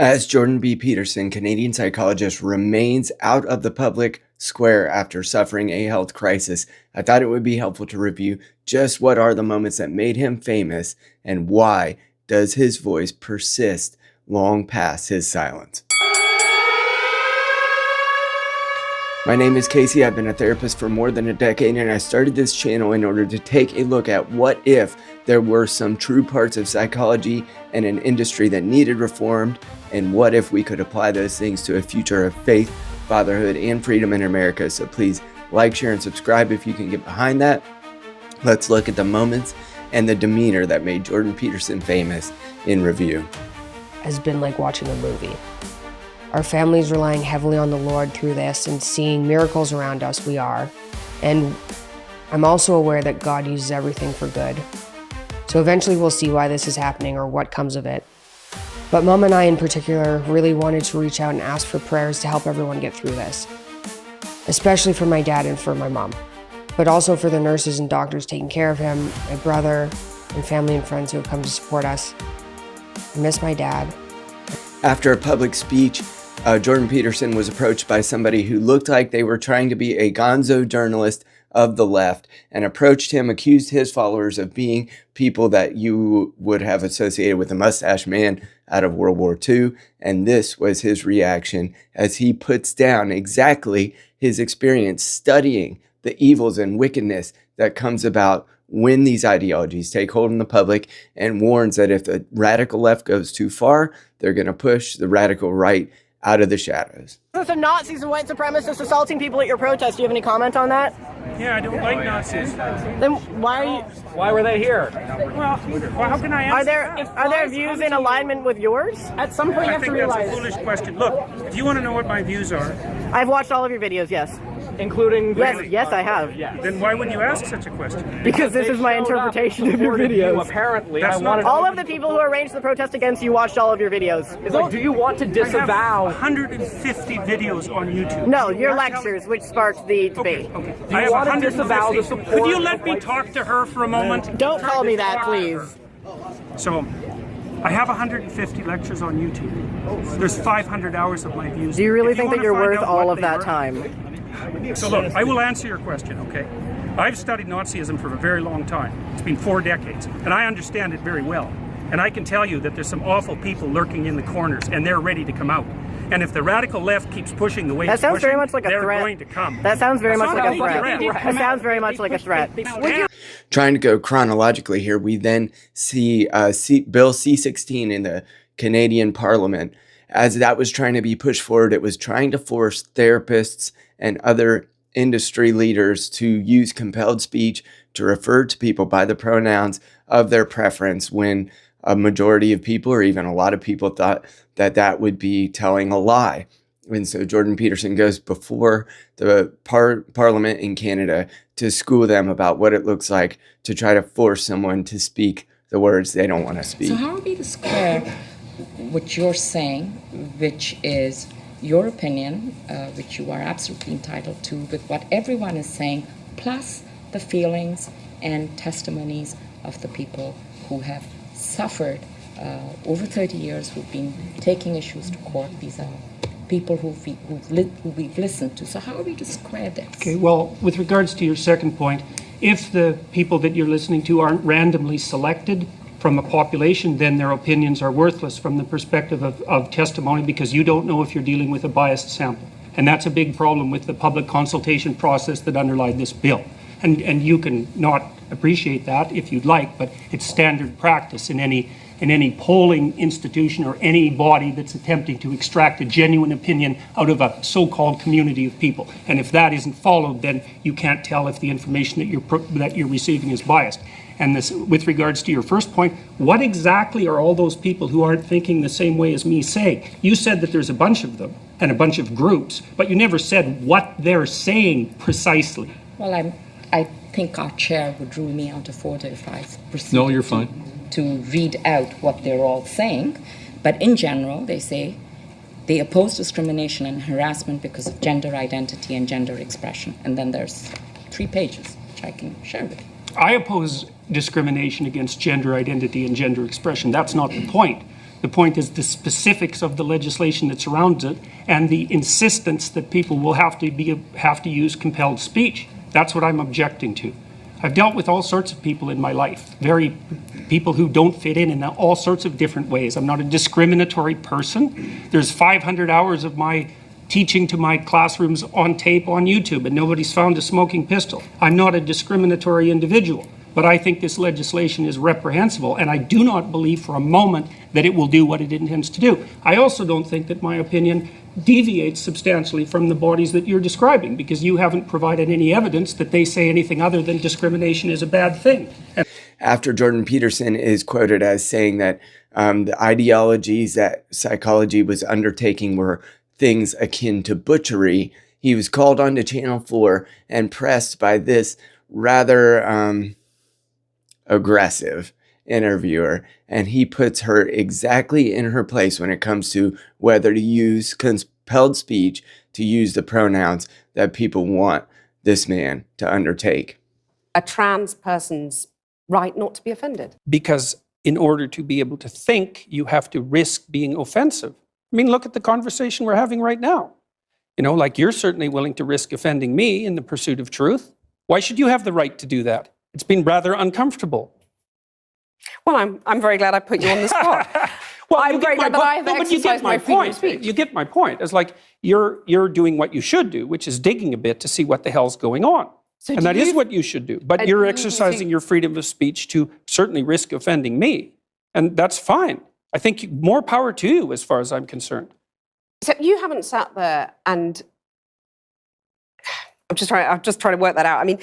As Jordan B. Peterson, Canadian psychologist, remains out of the public square after suffering a health crisis, I thought it would be helpful to review just what are the moments that made him famous and why does his voice persist long past his silence. My name is Casey. I've been a therapist for more than a decade, and I started this channel in order to take a look at what if there were some true parts of psychology and an industry that needed reformed, and what if we could apply those things to a future of faith, fatherhood, and freedom in America. So please like, share, and subscribe if you can get behind that. Let's look at the moments and the demeanor that made Jordan Peterson famous in review. Has been like watching a movie. Our family's relying heavily on the Lord through this and seeing miracles around us, we are. And I'm also aware that God uses everything for good. So eventually we'll see why this is happening or what comes of it. But Mom and I in particular really wanted to reach out and ask for prayers to help everyone get through this. Especially for my dad and for my mom. But also for the nurses and doctors taking care of him, my brother, and family and friends who have come to support us. I miss my dad. After a public speech, Jordan Peterson was approached by somebody who looked like they were trying to be a gonzo journalist of the left and approached him, accused his followers of being people that you would have associated with the mustache man out of World War II. And this was his reaction as he puts down exactly his experience studying the evils and wickedness that comes about when these ideologies take hold in the public, and warns that if the radical left goes too far, they're going to push the radical right out of the shadows. Some Nazis and white supremacists assaulting people at your protest. Do you have any comment on that? Yeah, I don't like Nazis. Then Why were they here? Well, how can I answer? Are there views in alignment with yours? At some point, you have to realize. That's a foolish question. Look, if you want to know what my views are, I've watched all of your videos. Yes. including Yes, I have. Then why would you ask such a question? Because this is my interpretation of your videos. Apparently, all of the people who arranged the protest against you watched all of your videos. It's like, do you want to disavow? I have 150 videos on YouTube. No, your lectures, which sparked the debate. Okay. Do you want to disavow the support? Could you let me talk to her for a moment? Don't call me that, please. So, I have 150 lectures on YouTube. There's 500 hours of my views. Do you really If think that you're wanna find worth out all what of they that were- time? So look, I will answer your question, okay? I've studied Nazism for a very long time. It's been 4 decades, and I understand it very well. And I can tell you that there's some awful people lurking in the corners, and they're ready to come out. And if the radical left keeps pushing the way That it's sounds pushing, very much like a they're threat. going to come. That sounds very much That's like not a a threat. threat. That sounds very much like a threat. Would you Trying to go chronologically here, we then see Bill C-16 in the Canadian Parliament. As that was trying to be pushed forward, it was trying to force therapists and other industry leaders to use compelled speech to refer to people by the pronouns of their preference, when a majority of people, or even a lot of people, thought that that would be telling a lie. And so Jordan Peterson goes before the Parliament in Canada to school them about what it looks like to try to force someone to speak the words they don't want to speak. So how are we to square what you're saying, which is your opinion, which you are absolutely entitled to, with what everyone is saying, plus the feelings and testimonies of the people who have suffered over 30 years, who've been taking issues to court? These are people who we've listened to. So how are we to square this? Okay, well, with regards to your second point, if the people that you're listening to aren't randomly selected from a population, then their opinions are worthless from the perspective of testimony, because you don't know if you're dealing with a biased sample. And that's a big problem with the public consultation process that underlied this bill. And you can not appreciate that if you'd like, but it's standard practice in any polling institution or any body that's attempting to extract a genuine opinion out of a so-called community of people. And if that isn't followed, then you can't tell if the information that you're receiving is biased. And this, with regards to your first point, what exactly are all those people who aren't thinking the same way as me saying? You said that there's a bunch of them and a bunch of groups, but you never said what they're saying precisely. Well, I think our chair would rule me out of order if I proceeded. No, you're fine. To read out what they're all saying. But in general, they say they oppose discrimination and harassment because of gender identity and gender expression. And then there's 3 pages, which I can share with you. I oppose discrimination against gender identity and gender expression. That's not the point. The point is the specifics of the legislation that surrounds it and the insistence that people will have to use compelled speech. That's what I'm objecting to. I've dealt with all sorts of people in my life, people who don't fit in all sorts of different ways. I'm not a discriminatory person. There's 500 hours of my teaching to my classrooms on tape on YouTube, and nobody's found a smoking pistol. I'm not a discriminatory individual, but I think this legislation is reprehensible, and I do not believe for a moment that it will do what it intends to do. I also don't think that my opinion deviates substantially from the bodies that you're describing, because you haven't provided any evidence that they say anything other than discrimination is a bad thing. After Jordan Peterson is quoted as saying that the ideologies that psychology was undertaking were things akin to butchery, he was called onto Channel 4 and pressed by this rather aggressive interviewer, and he puts her exactly in her place when it comes to whether to use compelled speech to use the pronouns that people want this man to undertake. A trans person's right not to be offended. Because in order to be able to think, you have to risk being offensive. I mean, look at the conversation we're having right now. You know, like, you're certainly willing to risk offending me in the pursuit of truth. Why should you have the right to do that? It's been rather uncomfortable. Well, I'm very glad I put you on the spot. Well, I'm very glad that I've exercised my freedom of speech. You get my point. It's like you're doing what you should do, which is digging a bit to see what the hell's going on. So and that is what you should do. But you're exercising your freedom of speech to certainly risk offending me. And that's fine. I think more power to you as far as I'm concerned. So you haven't sat there and I'm just trying to work that out. I mean,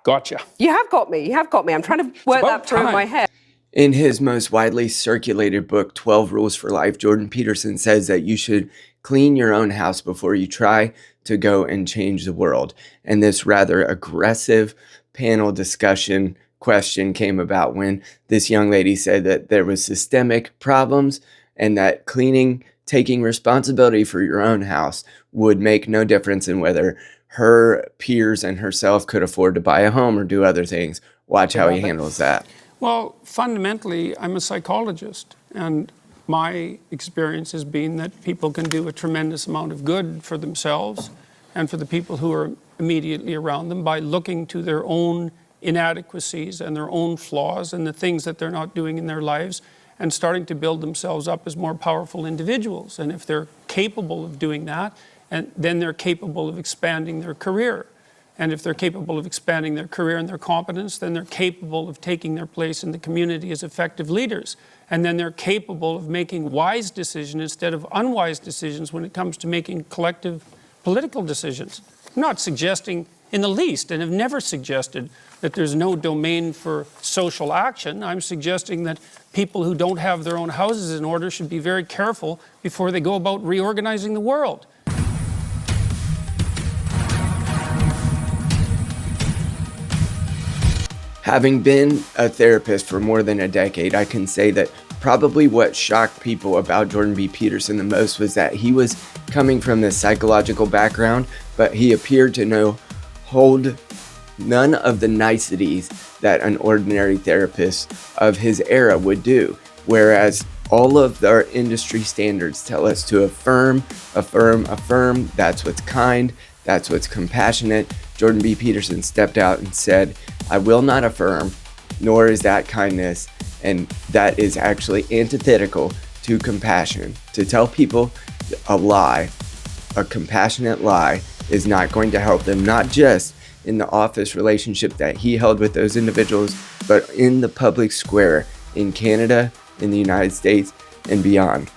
Gotcha. you have got me. I'm trying to work that through in my head. In his most widely circulated book, 12 Rules for Life, Jordan Peterson says that you should clean your own house before you try to go and change the world. And this rather aggressive panel discussion question came about when this young lady said that there was systemic problems and that taking responsibility for your own house would make no difference in whether her peers and herself could afford to buy a home or do other things. Watch how he handles that. Well, fundamentally, I'm a psychologist, and my experience has been that people can do a tremendous amount of good for themselves and for the people who are immediately around them by looking to their own inadequacies and their own flaws and the things that they're not doing in their lives and starting to build themselves up as more powerful individuals. And if they're capable of doing that, and then they're capable of expanding their career. And if they're capable of expanding their career and their competence, then they're capable of taking their place in the community as effective leaders. And then they're capable of making wise decisions instead of unwise decisions when it comes to making collective political decisions. I'm not suggesting in the least, and have never suggested, that there's no domain for social action. I'm suggesting that people who don't have their own houses in order should be very careful before they go about reorganizing the world. Having been a therapist for more than a decade, I can say that probably what shocked people about Jordan B. Peterson the most was that he was coming from this psychological background, but he appeared to hold none of the niceties that an ordinary therapist of his era would do. Whereas all of our industry standards tell us to affirm, that's what's kind, that's what's compassionate. Jordan B. Peterson stepped out and said, I will not affirm, nor is that kindness, and that is actually antithetical to compassion. To tell people a lie, a compassionate lie, is not going to help them, not just in the office relationship that he held with those individuals, but in the public square, in Canada, in the United States, and beyond.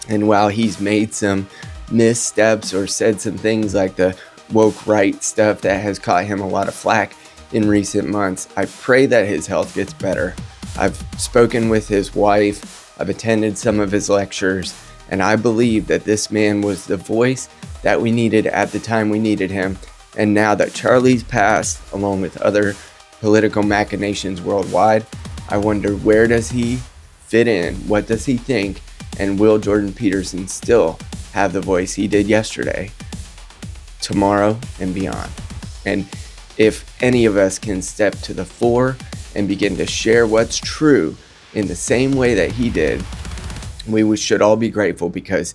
And while he's made some missteps or said some things like the woke right stuff that has caught him a lot of flack in recent months, I pray that his health gets better. I've spoken with his wife, I've attended some of his lectures, and I believe that this man was the voice that we needed at the time we needed him. And now that Charlie's passed, along with other political machinations worldwide, I wonder, where does he fit in? What does he think? And will Jordan Peterson still have the voice he did yesterday, tomorrow, and beyond? And if any of us can step to the fore and begin to share what's true in the same way that he did, we should all be grateful, because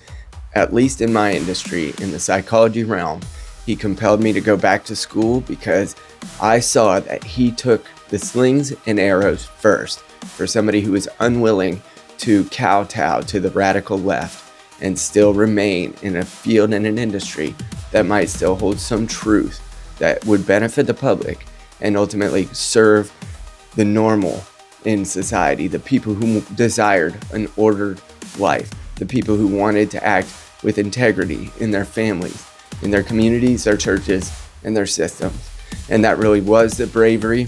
at least in my industry, in the psychology realm, he compelled me to go back to school because I saw that he took the slings and arrows first for somebody who is unwilling to kowtow to the radical left and still remain in a field and an industry that might still hold some truth that would benefit the public and ultimately serve the normal in society, the people who desired an ordered life, the people who wanted to act with integrity in their families, in their communities, their churches, and their systems. And that really was the bravery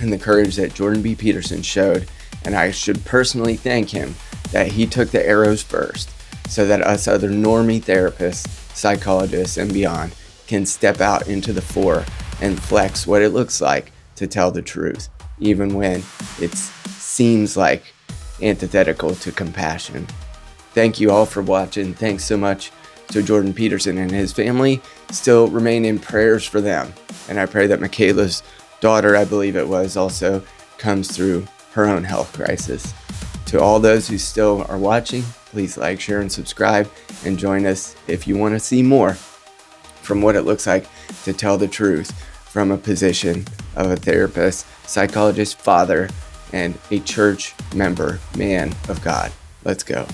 and the courage that Jordan B. Peterson showed. And I should personally thank him that he took the arrows first, so that us other normie therapists, psychologists, and beyond can step out into the fore and flex what it looks like to tell the truth, even when it seems like antithetical to compassion. Thank you all for watching. Thanks so much to Jordan Peterson and his family. Still remain in prayers for them. And I pray that Michaela's daughter, I believe it was, also comes through her own health crisis. To all those who still are watching, please like, share, and subscribe, and join us if you want to see more from what it looks like to tell the truth from a position of a therapist, psychologist, father, and a church member, man of God. Let's go.